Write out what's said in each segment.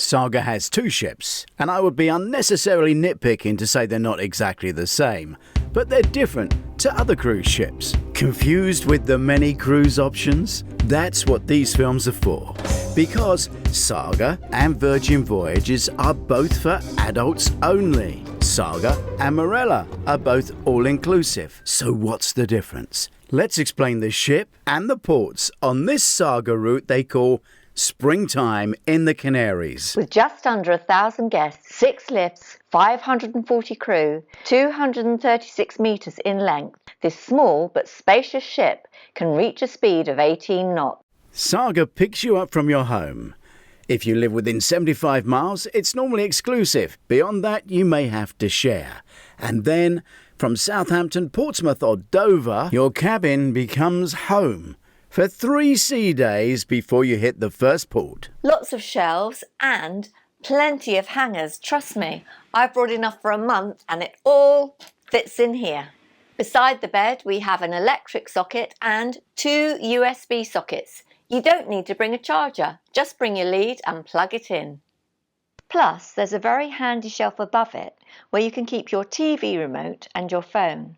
Saga has two ships, and I would be unnecessarily nitpicking to say they're not exactly the same, but they're different to other cruise ships. Confused with the many cruise options? That's what these films are for. Because Saga and Virgin Voyages are both for adults only. Saga and Marella are both all-inclusive. So what's the difference? Let's explain the ship and the ports on this Saga route they call Springtime in the Canaries. With just under 1,000 guests, 6 lifts, 540 crew, 236 metres in length, this small but spacious ship can reach a speed of 18 knots. Saga picks you up from your home. If you live within 75 miles, it's normally exclusive. Beyond that, you may have to share. And then, from Southampton, Portsmouth or Dover, your cabin becomes home for 3 sea days before you hit the first port. Lots of shelves and plenty of hangers, trust me. I've brought enough for a month and it all fits in here. Beside the bed, we have an electric socket and 2 USB sockets. You don't need to bring a charger, just bring your lead and plug it in. Plus, there's a very handy shelf above it where you can keep your TV remote and your phone.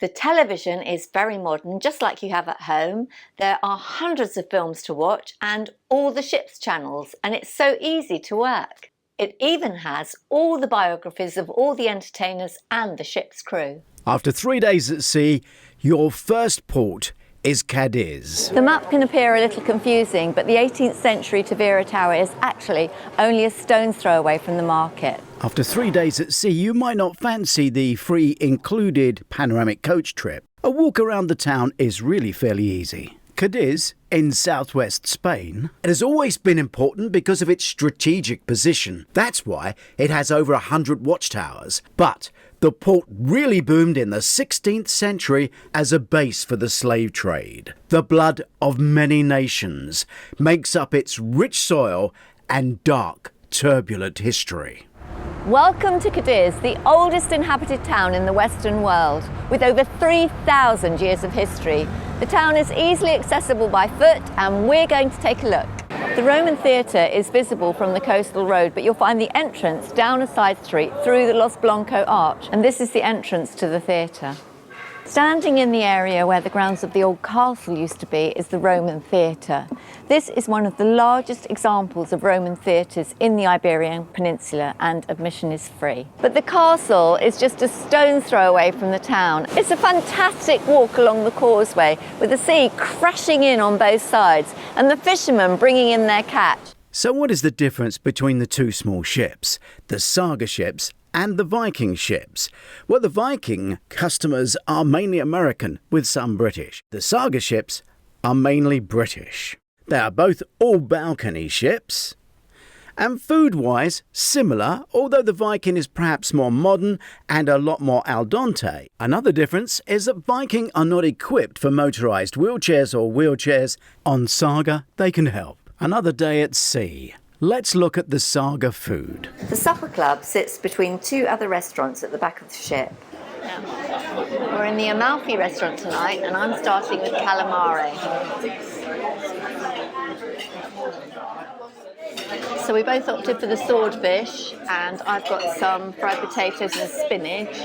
The television is very modern, just like you have at home. There are hundreds of films to watch and all the ship's channels, and it's so easy to work. It even has all the biographies of all the entertainers and the ship's crew. After 3 days at sea, your first port is Cadiz. The map can appear a little confusing, but the 18th century Tavira Tower is actually only a stone's throw away from the market. After 3 days at sea, you might not fancy the free included panoramic coach trip. A walk around the town is really fairly easy. Cadiz, in southwest Spain, it has always been important because of its strategic position. That's why it has over 100 watchtowers. But the port really boomed in the 16th century as a base for the slave trade. The blood of many nations makes up its rich soil and dark, turbulent history. Welcome to Cadiz, the oldest inhabited town in the Western world, with over 3,000 years of history. The town is easily accessible by foot, and we're going to take a look. The Roman Theatre is visible from the coastal road, but you'll find the entrance down a side street through the Los Blanco Arch, and this is the entrance to the theatre. Standing in the area where the grounds of the old castle used to be is the Roman Theatre. This is one of the largest examples of Roman theatres in the Iberian Peninsula, and admission is free. But the castle is just a stone's throw away from the town. It's a fantastic walk along the causeway with the sea crashing in on both sides and the fishermen bringing in their catch. So what is the difference between the two small ships, the Saga ships and the Viking ships? Well, the Viking customers are mainly American, with some British. The Saga ships are mainly British. They are both all-balcony ships, and food-wise similar, although the Viking is perhaps more modern and a lot more al dente. Another difference is that Viking are not equipped for motorised wheelchairs or wheelchairs. On Saga, they can help. Another day at sea. Let's look at the Saga food. The supper club sits between 2 other restaurants at the back of the ship. We're in the Amalfi restaurant tonight, and I'm starting with calamari. So we both opted for the swordfish, and I've got some fried potatoes and spinach,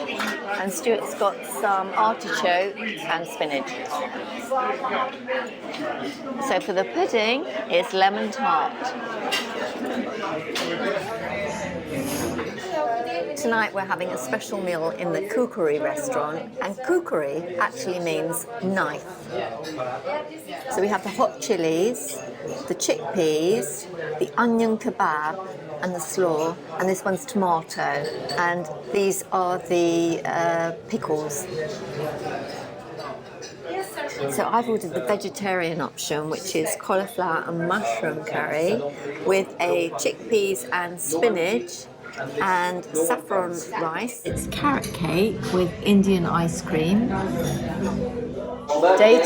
and Stuart's got some artichoke and spinach. So for the pudding, it's lemon tart. Tonight we're having a special meal in the Kukuri restaurant, and Kukuri actually means knife. So we have the hot chilies, the chickpeas, the onion kebab and the slaw, and this one's tomato, and these are the pickles. So I've ordered the vegetarian option, which is cauliflower and mushroom curry with a chickpeas and spinach and saffron rice. It's carrot cake with Indian ice cream. Day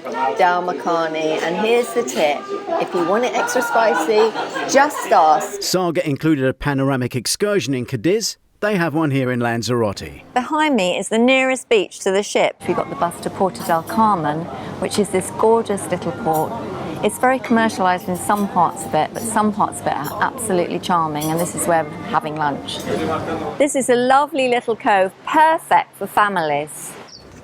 2, dal makhani, and here's the tip. If you want it extra spicy, just ask. Saga included a panoramic excursion in Cadiz. They have one here in Lanzarote. Behind me is the nearest beach to the ship. We've got the bus to Porto del Carmen, which is this gorgeous little port. It's very commercialised in some parts of it, but some parts of it are absolutely charming, and this is where we're having lunch. This is a lovely little cove, perfect for families.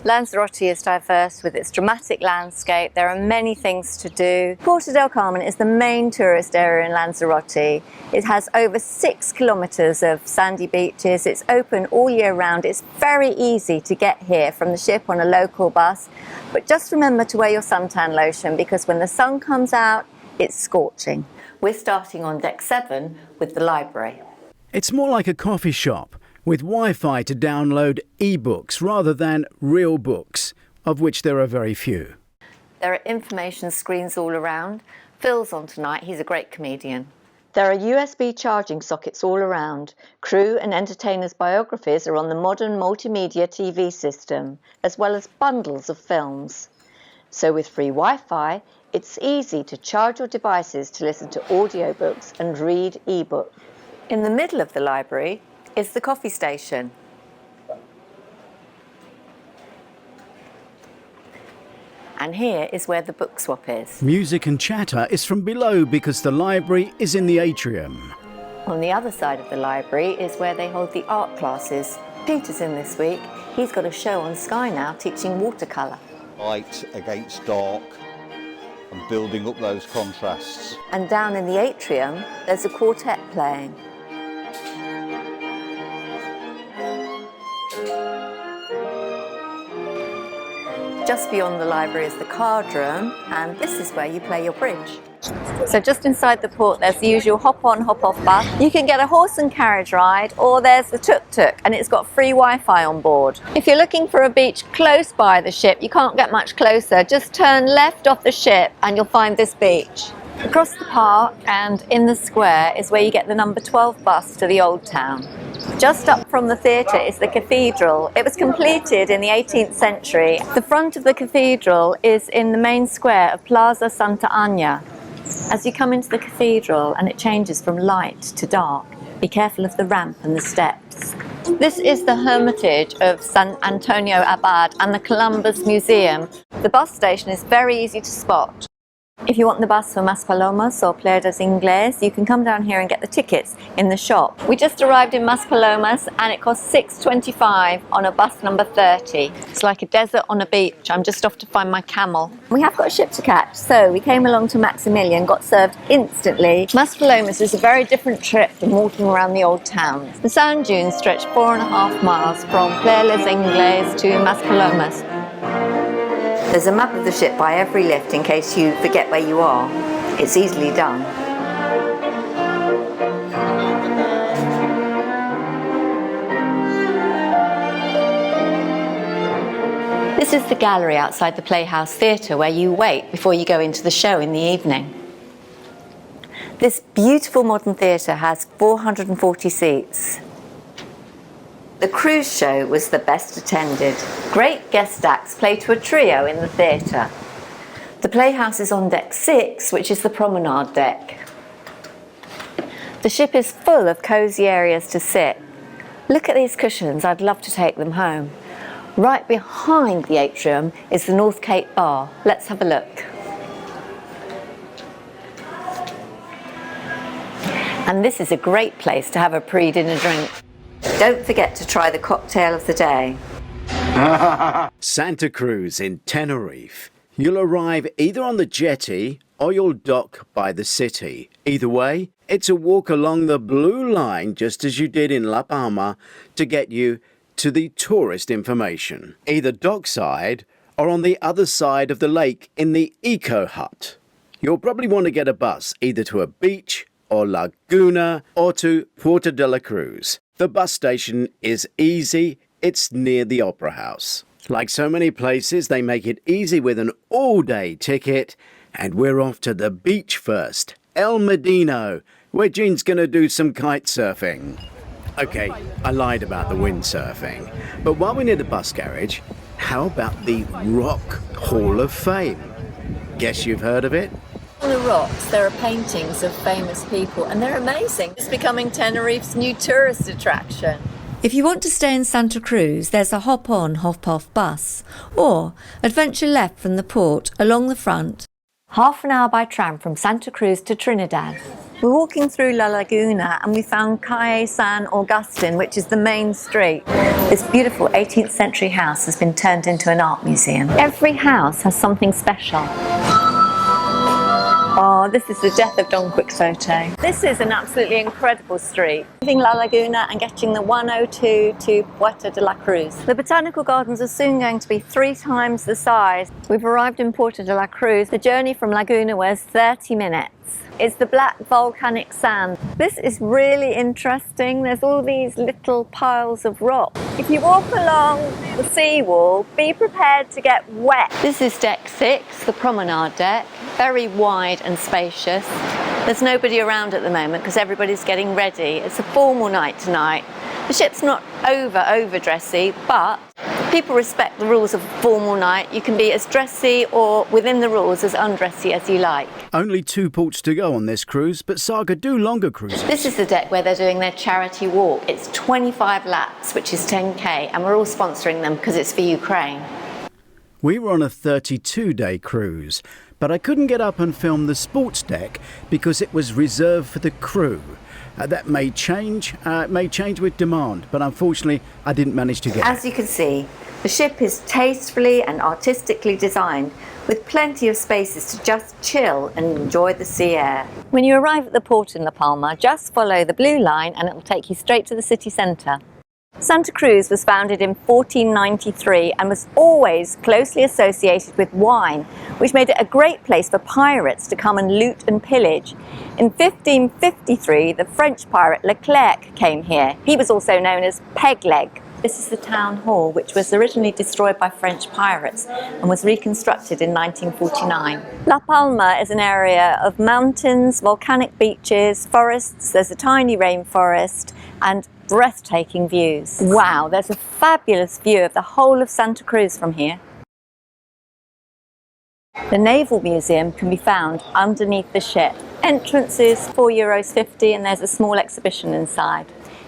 Lanzarote is diverse with its dramatic landscape. There are many things to do. Porto del Carmen is the main tourist area in Lanzarote. It has over 6 kilometres of sandy beaches. It's open all year round. It's very easy to get here from the ship on a local bus. But just remember to wear your suntan lotion, because when the sun comes out, it's scorching. We're starting on deck 7 with the library. It's more like a coffee shop, with Wi-Fi to download e-books rather than real books, of which there are very few. There are information screens all around. Phil's on tonight, he's a great comedian. There are USB charging sockets all around. Crew and entertainers' biographies are on the modern multimedia TV system, as well as bundles of films. So with free Wi-Fi, it's easy to charge your devices to listen to audiobooks and read e-books. In the middle of the library is the coffee station. And here is where the book swap is. Music and chatter is from below because the library is in the atrium. On the other side of the library is where they hold the art classes. Peter's in this week. He's got a show on Sky now teaching watercolour. Light against dark and building up those contrasts. And down in the atrium, there's a quartet playing. Just beyond the library is the card room, and this is where you play your bridge. So just inside the port, there's the usual hop-on, hop-off bus. You can get a horse and carriage ride, or there's the tuk-tuk, and it's got free Wi-Fi on board. If you're looking for a beach close by the ship, you can't get much closer. Just turn left off the ship, and you'll find this beach. Across the park and in the square is where you get the number 12 bus to the Old Town. Just up from the theatre is the cathedral. It was completed in the 18th century. The front of the cathedral is in the main square of Plaza Santa Ana. As you come into the cathedral and it changes from light to dark, be careful of the ramp and the steps. This is the Hermitage of San Antonio Abad and the Columbus Museum. The bus station is very easy to spot. If you want the bus for Maspalomas or Playa del Ingles, you can come down here and get the tickets in the shop. We just arrived in Maspalomas and it costs $6.25 on a bus number 30. It's like a desert on a beach. I'm just off to find my camel. We have got a ship to catch, so we came along to Maximilian, got served instantly. Maspalomas is a very different trip from walking around the old town. The sand dunes stretch 4.5 miles from Playa del Ingles to Maspalomas. There's a map of the ship by every lift in case you forget where you are. It's easily done. This is the gallery outside the Playhouse Theatre where you wait before you go into the show in the evening. This beautiful modern theatre has 440 seats. The cruise show was the best attended. Great guest acts play to a trio in the theatre. The Playhouse is on deck 6, which is the promenade deck. The ship is full of cosy areas to sit. Look at these cushions, I'd love to take them home. Right behind the atrium is the North Cape Bar. Let's have a look. And this is a great place to have a pre-dinner drink. Don't forget to try the cocktail of the day. Santa Cruz in Tenerife. You'll arrive either on the jetty or you'll dock by the city. Either way, it's a walk along the blue line just as you did in La Palma to get you to the tourist information. Either dockside or on the other side of the lake in the Eco Hut. You'll probably want to get a bus either to a beach or Laguna or to Puerto de la Cruz. The bus station is easy, it's near the Opera House. Like so many places, they make it easy with an all-day ticket, and we're off to the beach first, El Medino, where Jean's gonna do some kite surfing. Okay, I lied about the windsurfing, but while we're near the bus garage, how about the Rock Hall of Fame? Guess you've heard of it? On the rocks there are paintings of famous people and they're amazing. It's becoming Tenerife's new tourist attraction. If you want to stay in Santa Cruz, there's a hop-on, hop-off bus, or adventure left from the port along the front Half an hour by tram from Santa Cruz to Trinidad. We're walking through La Laguna and we found Calle San Agustin, which is the main street. This beautiful 18th century house has been turned into an art museum. Every house has something special. Oh, this is the death of Don Quick photo. This is an absolutely incredible street. Leaving La Laguna and getting the 102 to Puerto de la Cruz. The botanical gardens are soon going to be 3 times the size. We've arrived in Puerto de la Cruz. The journey from Laguna was 30 minutes. It's the black volcanic sand. This is really interesting. There's all these little piles of rock. If you walk along the seawall, be prepared to get wet. This is deck 6, the promenade deck. Very wide and spacious. There's nobody around at the moment because everybody's getting ready. It's a formal night tonight. The ship's not over dressy, but people respect the rules of a formal night. You can be as dressy or within the rules as undressy as you like. Only 2 ports to go on this cruise, but Saga do longer cruises. This is the deck where they're doing their charity walk. It's 25 laps, which is 10k, and we're all sponsoring them because it's for Ukraine. We were on a 32-day cruise, but I couldn't get up and film the sports deck because it was reserved for the crew. That may change with demand, but unfortunately I didn't manage to get it. As you can see, the ship is tastefully and artistically designed with plenty of spaces to just chill and enjoy the sea air. When you arrive at the port in La Palma, just follow the blue line and it will take you straight to the city centre. Santa Cruz was founded in 1493 and was always closely associated with wine, which made it a great place for pirates to come and loot and pillage. In 1553, the French pirate Leclerc came here. He was also known as Pegleg. This is the town hall, which was originally destroyed by French pirates and was reconstructed in 1949. La Palma is an area of mountains, volcanic beaches, forests, there's a tiny rainforest and breathtaking views. Wow, there's a fabulous view of the whole of Santa Cruz from here. The Naval Museum can be found underneath the ship. Entrance is €4.50 and there's a small exhibition inside.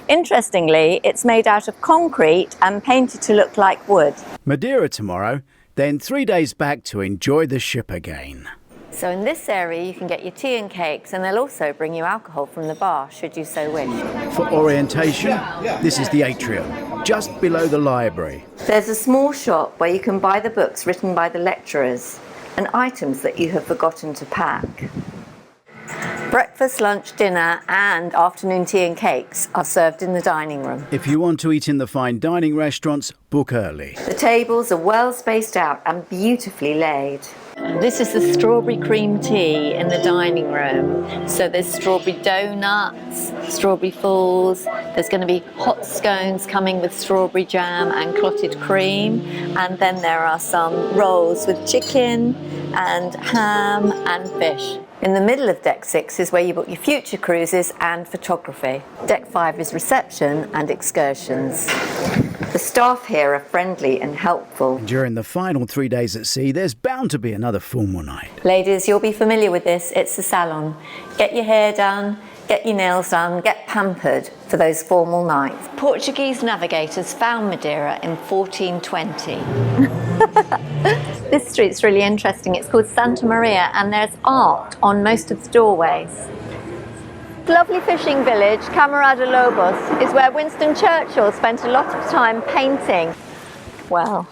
Interestingly, it's made out of concrete and painted to look like wood. Madeira tomorrow, then 3 days back to enjoy the ship again. So in this area you can get your tea and cakes, and they'll also bring you alcohol from the bar should you so wish. For orientation, this is the Atrium, just below the library. There's a small shop where you can buy the books written by the lecturers and items that you have forgotten to pack. Breakfast, lunch, dinner and afternoon tea and cakes are served in the dining room. If you want to eat in the fine dining restaurants, book early. The tables are well spaced out and beautifully laid. This is the strawberry cream tea in the dining room. So there's strawberry donuts, strawberry falls, there's going to be hot scones coming with strawberry jam and clotted cream, and then there are some rolls with chicken and ham and fish. In the middle of Deck 6 is where you book your future cruises and photography. Deck 5 is reception and excursions. The staff here are friendly and helpful. During the final 3 days at sea, there's bound to be another formal night. Ladies, you'll be familiar with this. It's the salon. Get your hair done, get your nails done, get pampered for those formal nights. Portuguese navigators found Madeira in 1420. This street's really interesting. It's called Santa Maria and there's art on most of the doorways. Lovely fishing village, Camarada Lobos, is where Winston Churchill spent a lot of time painting. Well,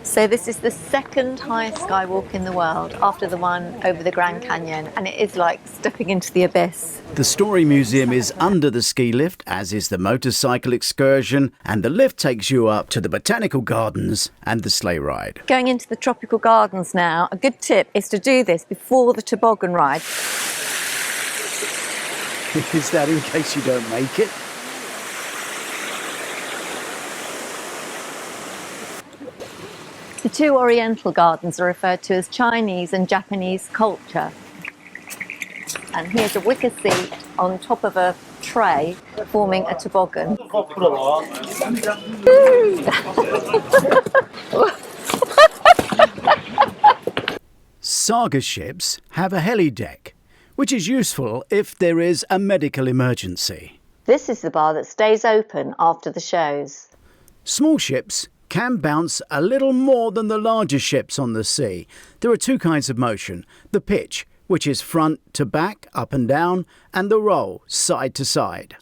so this is the second highest skywalk in the world after the one over the Grand Canyon, and it is like stepping into the abyss. The Story Museum is under the ski lift, as is the motorcycle excursion, and the lift takes you up to the botanical gardens and the sleigh ride. Going into the tropical gardens now, a good tip is to do this before the toboggan ride. Is that in case you don't make it? The 2 oriental gardens are referred to as Chinese and Japanese culture. And here's a wicker seat on top of a tray forming a toboggan. Saga ships have a heli deck, which is useful if there is a medical emergency. This is the bar that stays open after the shows. Small ships can bounce a little more than the larger ships on the sea. There are two kinds of motion: the pitch, which is front to back, up and down, and the roll, side to side.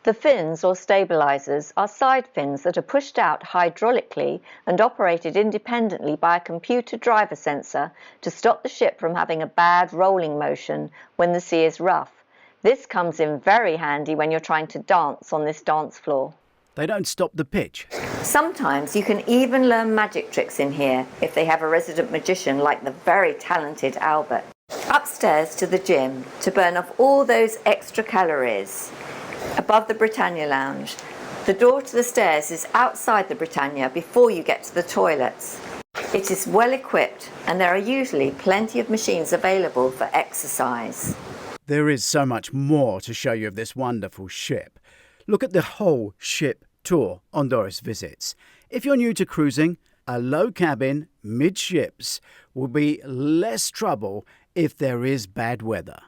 The fins or stabilisers are side fins that are pushed out hydraulically and operated independently by a computer driver sensor to stop the ship from having a bad rolling motion when the sea is rough. This comes in very handy when you're trying to dance on this dance floor. They don't stop the pitch. Sometimes you can even learn magic tricks in here if they have a resident magician like the very talented Albert. Upstairs to the gym to burn off all those extra calories. Above the Britannia Lounge. The door to the stairs is outside the Britannia before you get to the toilets. It is well equipped and there are usually plenty of machines available for exercise. There is so much more to show you of this wonderful ship. Look at the whole ship tour on Doris Visits. If you're new to cruising, a low cabin midships will be less trouble if there is bad weather.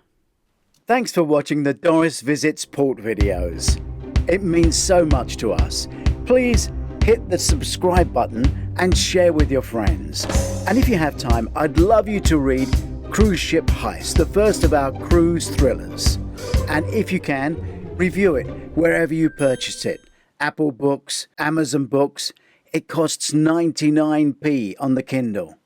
Thanks for watching the Doris Visits port videos. It means so much to us. Please hit the subscribe button and share with your friends. And if you have time, I'd love you to read Cruise Ship Heist, the first of our cruise thrillers. And if you can, review it wherever you purchase it. Apple Books, Amazon Books. It costs 99p on the Kindle.